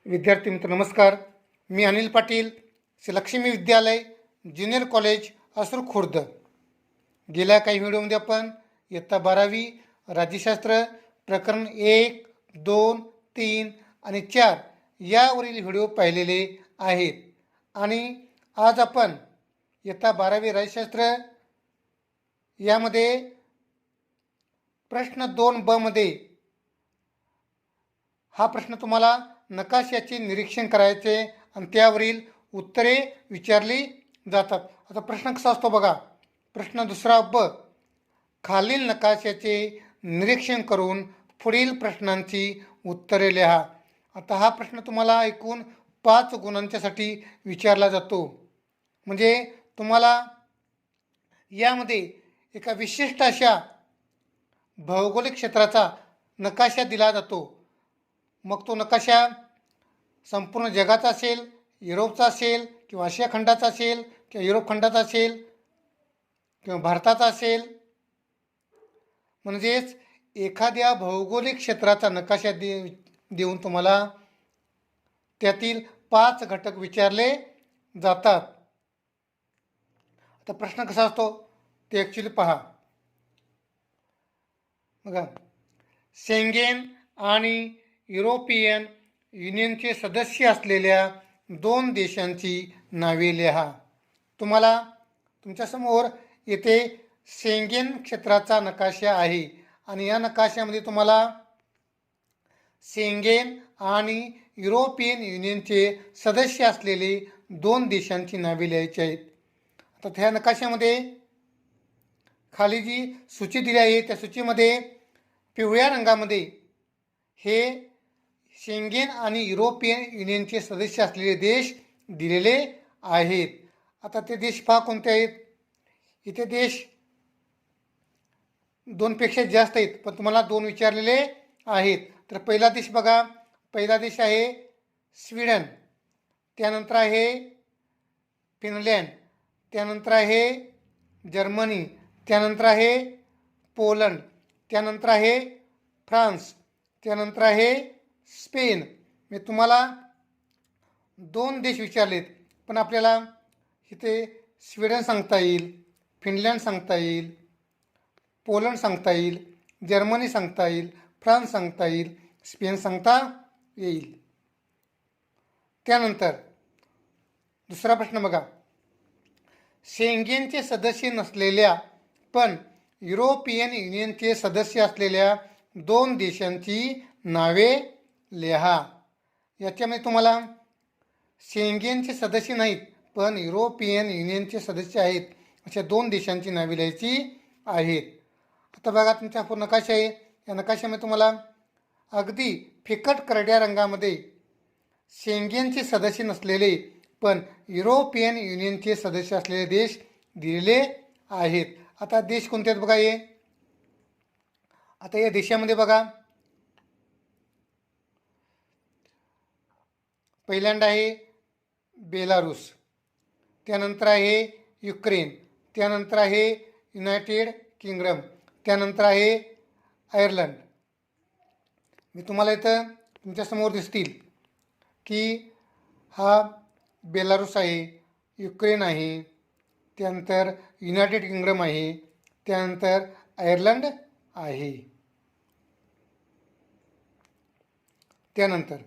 विद्यार्थी मित्र नमस्कार. मी अनिल पाटील, श्री लक्ष्मी विद्यालय ज्युनियर कॉलेज असरूर खुर्द. गेल्या काही व्हिडिओमध्ये आपण इयत्ता 12वी राज्यशास्त्र प्रकरण 1, 2, 3 आणि 4 यावरील व्हिडिओ पाहिलेले आहेत. आणि आज आपण इयत्ता 12वी राज्यशास्त्र यामध्ये प्रश्न 2 मध्ये हा प्रश्न तुम्हाला नकाशाचे निरीक्षण करायचे आणि त्यावरील उत्तरे विचारली जातात. आता प्रश्न कसा असतो बघा. प्रश्न 2 खालील नकाशाचे निरीक्षण करून पुढील प्रश्नांची उत्तरे लिहा. आता हा प्रश्न तुम्हाला एकूण 5 गुणांच्यासाठी विचारला जातो. म्हणजे तुम्हाला यामध्ये एका विशिष्ट अशा भौगोलिक क्षेत्राचा नकाशा दिला जातो. मग तो नकाशा संपूर्ण जगाचा असेल, युरोपचा असेल किंवा आशिया खंडाचा असेल किंवा युरोप खंडाचा असेल किंवा भारताचा असेल. म्हणजेच एखाद्या भौगोलिक क्षेत्राचा नकाशा देऊन तुम्हाला त्यातील 5 घटक विचारले जातात. आता प्रश्न कसा असतो ते ॲक्च्युली पहा बघा. शेंगेन आणि युरोपियन युनियनचे सदस्य असलेल्या 2 देशांची नावे लिहा. तुम्हाला तुमच्यासमोर येथे शेंगेन क्षेत्राचा नकाशा आहे आणि या नकाशामध्ये तुम्हाला शेंगेन आणि युरोपियन युनियनचे सदस्य असलेले 2 देशांची नावे लिहायची आहेत. आता ह्या नकाशामध्ये खाली जी सूची दिली आहे त्या सूचीमध्ये पिवळ्या रंगामध्ये हे शेंगेन आणि युरोपियन युनियनचे सदस्य असलेले देश दिलेले आहेत. आता ते देश पहा कोणते आहेत. इथे देश 2पेक्षा जास्त आहेत, पण तुम्हाला 2 विचारलेले आहेत. तर पहिला देश बघा. पहिला देश आहे स्वीडन, त्यानंतर आहे फिनलँड, त्यानंतर आहे जर्मनी, त्यानंतर आहे पोलंड, त्यानंतर आहे फ्रान्स, त्यानंतर आहे स्पेन. मी तुम्हाला 2 देश विचारलेत, पण आपल्याला इथे स्वीडन सांगता येईल, फिनलँड सांगता येईल, पोलंड सांगता येईल, जर्मनी सांगता येईल, फ्रान्स सांगता येईल, स्पेन सांगता येईल. त्यानंतर दुसरा प्रश्न बघा. शेंगेनचे सदस्य नसलेल्या पण युरोपियन युनियनचे सदस्य असलेल्या 2 देशांची नावे लिहा. याच्यामध्ये तुम्हाला शेंगेनचे सदस्य नाहीत पण युरोपियन युनियनचे सदस्य आहेत अशा 2 देशांची नावे लिहायची आहेत. आता बघा तुमचा पूर्ण नकाशा आहे. या नकाशामध्ये तुम्हाला अगदी फिकट करड्या रंगामध्ये शेंगेनचे सदस्य नसलेले पण युरोपियन युनियनचे सदस्य असलेले देश दिलेले आहेत. आता देश कोणते आहेत बघा हे. आता या देशामध्ये बघा पहिल्यांदा आहे बेलारूस, त्यानंतर आहे युक्रेन, त्यानंतर आहे युनायटेड किंगडम, त्यानंतर आहे आयर्लंड. मी तुम्हाला इथं तुमच्यासमोर दिसतील की हा बेलारूस आहे, युक्रेन आहे, त्यानंतर युनायटेड किंगडम आहे, त्यानंतर आयर्लंड आहे. त्यानंतर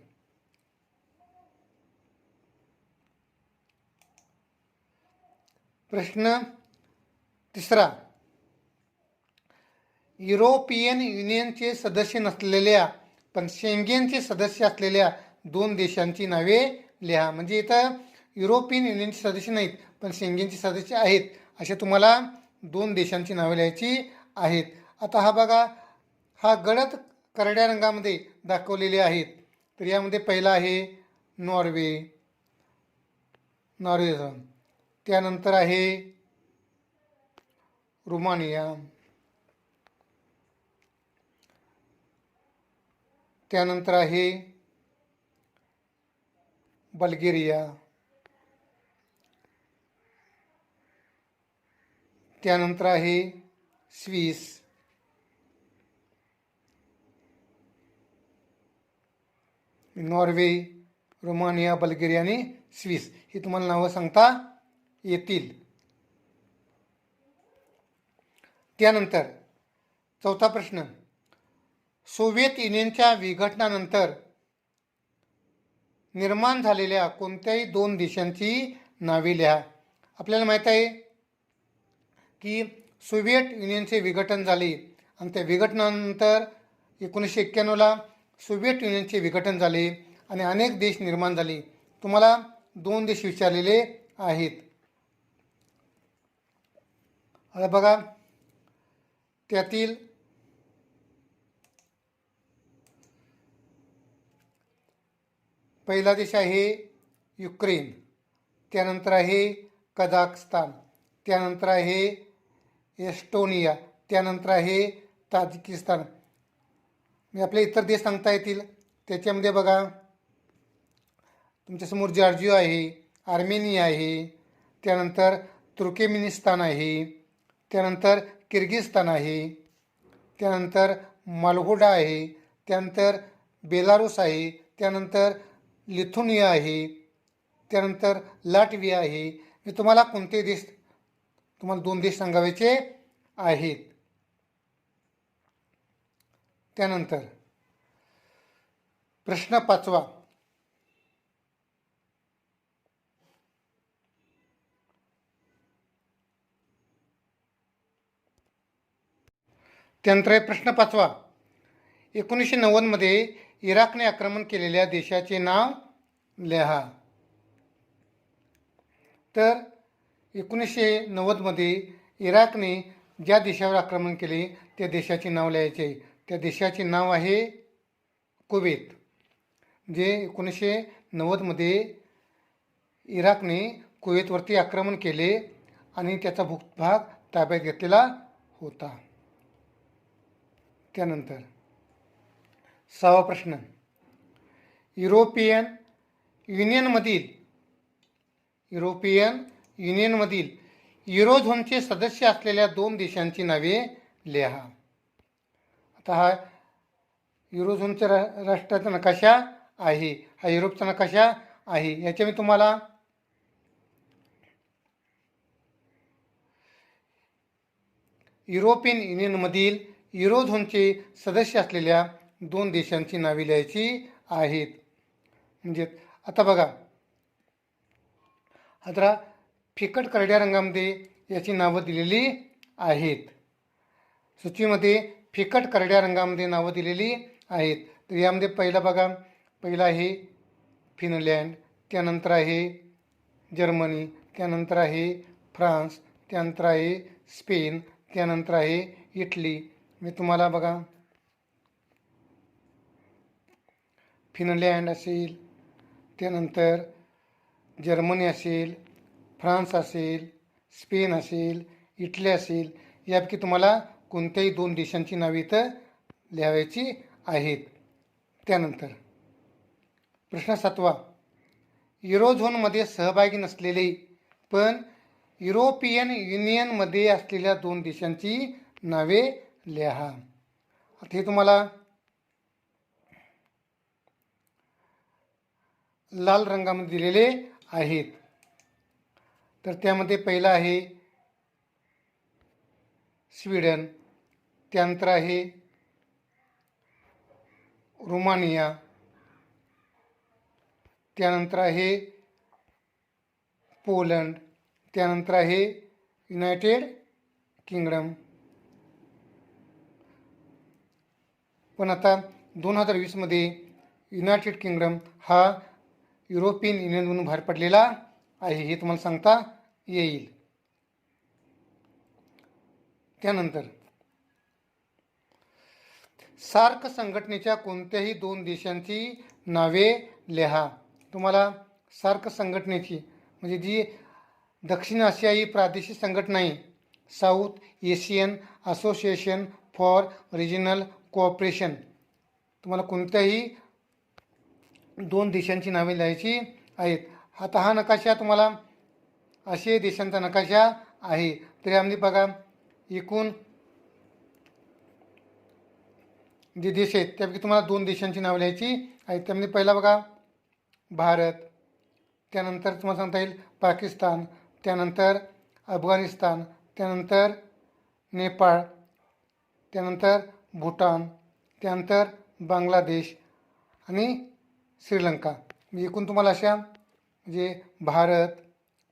प्रश्न 3. युरोपियन युनियनचे सदस्य नसलेल्या पण शेंगेनचे सदस्य असलेल्या 2 देशांची नावे लिहा. म्हणजे इथं युरोपियन युनियनचे सदस्य नाहीत पण शेंगेनचे सदस्य आहेत असे तुम्हाला 2 देशांची नावे लिहायची आहेत. आता हा बघा, हा गडद करड्या रंगामध्ये दाखवलेले आहेत. तर यामध्ये पहिला आहे नॉर्वे, त्यानंतर आहे रुमानिया, त्यानंतर आहे बल्गेरिया, त्यानंतर आहे स्विस, नॉर्वे, रोमानिया, बल्गेरिया आणि स्विस ही तुम्हाला नावं सांगता येतील. त्यानंतर चौथा प्रश्न, सोव्हिएत युनियनच्या विघटनानंतर निर्माण झालेल्या कोणत्याही दोन देशांची नावे लिहा. आपल्याला माहीत आहे की सोव्हिएट युनियनचे विघटन झाले आणि त्या विघटनानंतर 1991ला सोव्हिएट युनियनचे विघटन झाले आणि अनेक देश निर्माण झाले. तुम्हाला दोन देश विचारलेले आहेत. आता बघा, त्यातील पहिला देश आहे युक्रेन, त्यानंतर आहे कझाकस्तान, त्यानंतर आहे एस्टोनिया, त्यानंतर आहे ताजिकिस्तान. मी आपले इतर देश सांगता येतील. त्याच्यामध्ये बघा, तुमच्यासमोर जॉर्जिया आहे, आर्मेनिया आहे, त्यानंतर तुर्कमेनिस्तान आहे, त्यानंतर किर्गिस्तान आहे, त्यानंतर मालगोडा आहे, त्यानंतर बेलारूस आहे, त्यानंतर लिथुनिया आहे, त्यानंतर लाटविया आहे. मी तुम्हाला कोणते देश, तुम्हाला दोन देश सांगायचे आहेत. त्यानंतर प्रश्न 5वा, त्यानंतर आहे प्रश्न 5वा, 1990मध्ये इराकने आक्रमण केलेल्या देशाचे नाव लिहा. तर 1990मध्ये इराकने ज्या देशावर आक्रमण केले त्या देशाचे नाव लिहायचे. त्या देशाचे नाव आहे कुवेत. जे 1990मध्ये इराकने कुवेतवरती आक्रमण केले आणि त्याचा भूभाग ताब्यात घेतलेला होता. त्यानंतर 6वा प्रश्न, युरोपियन युनियनमधील युरोझोनचे सदस्य असलेल्या दोन देशांची नावे लिहा. आता हा युरोझोनचा राष्ट्राचा नकाशा आहे, हा युरोपचा नकाशा आहे. याच्या मी तुम्हाला युरोपियन युनियनमधील युरोझोनचे सदस्य असलेल्या दोन देशांची नावे लिहायची आहेत. म्हणजे आता बघा, आता फिकट करड्या रंगामध्ये याची नावं दिलेली आहेत. सूचीमध्ये फिकट करड्या रंगामध्ये नावं दिलेली आहेत. तर यामध्ये पहिला बघा, पहिला आहे फिनलँड, त्यानंतर आहे जर्मनी, त्यानंतर आहे फ्रान्स, त्यानंतर आहे स्पेन, त्यानंतर आहे इटली. मी तुम्हाला बघा, फिनलँड असेल, त्यानंतर जर्मनी असेल, फ्रान्स असेल, स्पेन असेल, इटली असेल, यापैकी तुम्हाला कोणत्याही दोन देशांची नावे इथं लिहावायची आहेत. त्यानंतर प्रश्न 7वा, युरोझोनमध्ये सहभागी नसलेले पण युरोपियन युनियनमध्ये असलेल्या दोन देशांची नावे लिहा. आता हे तुम्हाला लाल रंगामध्ये दिलेले आहेत. तर त्यामध्ये पहिला आहे स्वीडन, त्यानंतर आहे रोमानिया, त्यानंतर आहे पोलंड, त्यानंतर आहे युनायटेड किंगडम. पण आता 2020मध्ये युनायटेड किंगडम हा युरोपियन युनियनमधून बाहेर पडलेला आहे, हे तुम्हाला सांगता येईल. त्यानंतर सार्क संघटनेच्या कोणत्याही दोन देशांची नावे लिहा. तुम्हाला सार्क संघटनेची म्हणजे जी दक्षिण आशियाई प्रादेशिक संघटना आहे, south Asian association for regional cooperation, तुम्हाला कोणत्याही दोन देशांची नावे लिहायची आहेत. आता हा नकाशा तुम्हाला आशियाई देशांचा नकाशा आहे. तर यामध्ये बघा, एकूण जे देश आहेत त्यापैकी तुम्हाला दोन देशांची नावे लिहायची आहेत. त्यामध्ये पहिला बघा भारत, त्यानंतर तुम्हाला सांगता येईल पाकिस्तान, त्यानंतर अफगाणिस्तान, त्यानंतर नेपाळ, त्यानंतर भूटान, त्यानंतर बांगलादेश आणि श्रीलंका. मी एकूण तुम्हाला अशा म्हणजे भारत,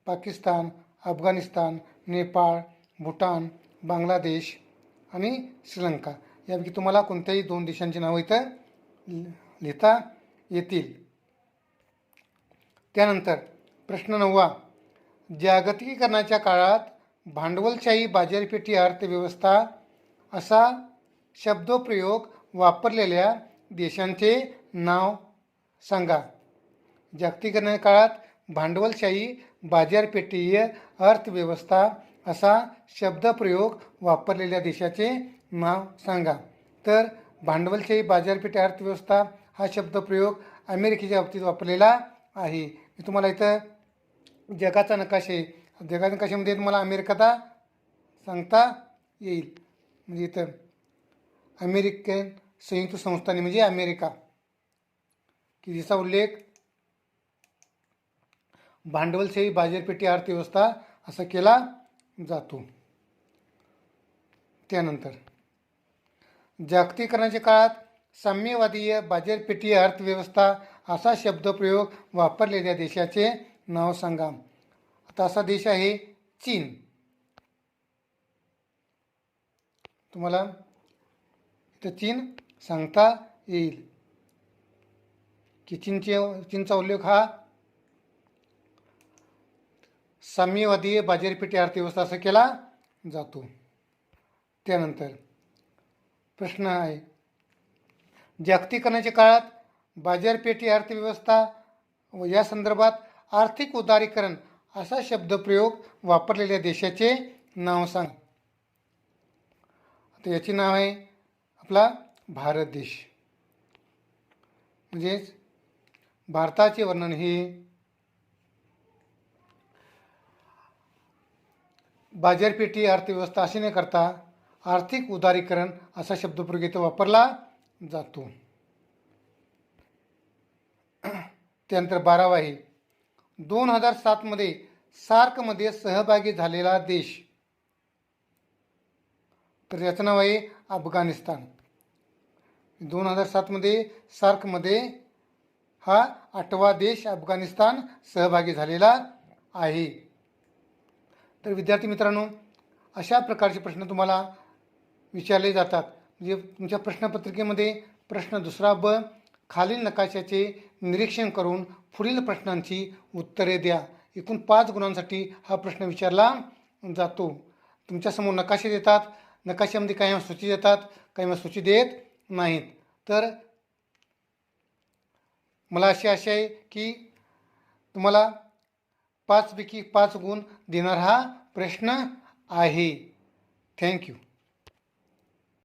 पाकिस्तान, अफगाणिस्तान, नेपाळ, भूटान, बांगलादेश आणि श्रीलंका यापैकी तुम्हाला कोणत्याही 2 देशांची नावं इथं लिहिता येतील. त्यानंतर प्रश्न 9. जागतिकीकरणाच्या काळात भांडवलशाही बाजारपेठी अर्थव्यवस्था असा शब्दप्रयोग वापरलेल्या देशांचे नाव सांगा. जागतिकीकरणाच्या काळात भांडवलशाही बाजारपेठीय अर्थव्यवस्था असा शब्दप्रयोग वापरलेल्या देशाचे नाव सांगा. तर भांडवलशाही बाजारपेठी अर्थव्यवस्था हा शब्दप्रयोग अमेरिकेच्या बाबतीत वापरलेला आहे. मी तुम्हाला इथं जगाचा नकाशे, जगाच्या नकाशामध्ये तुम्हाला अमेरिका सांगता येईल. म्हणजे इथं अमेरिकन संयुक्त संस्थाने म्हणजे अमेरिका की जिचा उल्लेख भांडवलशाही बाजारपेठी अर्थव्यवस्था असा केला जातो. त्यानंतर जागतिकीकरणाच्या काळात साम्यवादीय बाजारपेठी अर्थव्यवस्था असा शब्दप्रयोग वापरलेल्या देशाचे नाव सांगा. आता असा देश आहे चीन. तुम्हाला इथं चीन सांगता येईल की चीनचा उल्लेख हा साम्यवादी बाजारपेठी अर्थव्यवस्था असा केला जातो. त्यानंतर प्रश्न आहे जागतिकीकरणाच्या काळात बाजारपेठी अर्थव्यवस्था व या संदर्भात आर्थिक उदारीकरण असा शब्दप्रयोग वापरलेल्या देशाचे नाव सांग. आता याचे नाव आहे आपला भारत देश. म्हणजेच भारताचे वर्णन हे बाजारपेठी अर्थव्यवस्था असे न करता आर्थिक उदारीकरण असा शब्दप्रयोग इथं वापरला जातो. त्यानंतर 12 आहे 2007 सार्कमध्ये सहभागी झालेला देश. तर याचं नाव आहे अफगाणिस्तान. 2007 सार्कमध्ये हा 8वा देश अफगाणिस्तान सहभागी झालेला आहे. तर विद्यार्थी मित्रांनो, अशा प्रकारचे प्रश्न तुम्हाला विचारले जातात. म्हणजे तुमच्या प्रश्नपत्रिकेमध्ये प्रश्न 2 ब खालील नकाशाचे निरीक्षण करून पुढील प्रश्नांची उत्तरे द्या. एकूण 5 गुणांसाठी हा प्रश्न विचारला जातो. तुमच्यासमोर नकाशे देतात. नकाशामध्ये काही सूची देतात, काही सूची देत नाहीत. तर मला अशी आशा आहे की तुम्हाला 5 पैकी 5 गुण देणारा हा प्रश्न आहे. थँक्यू.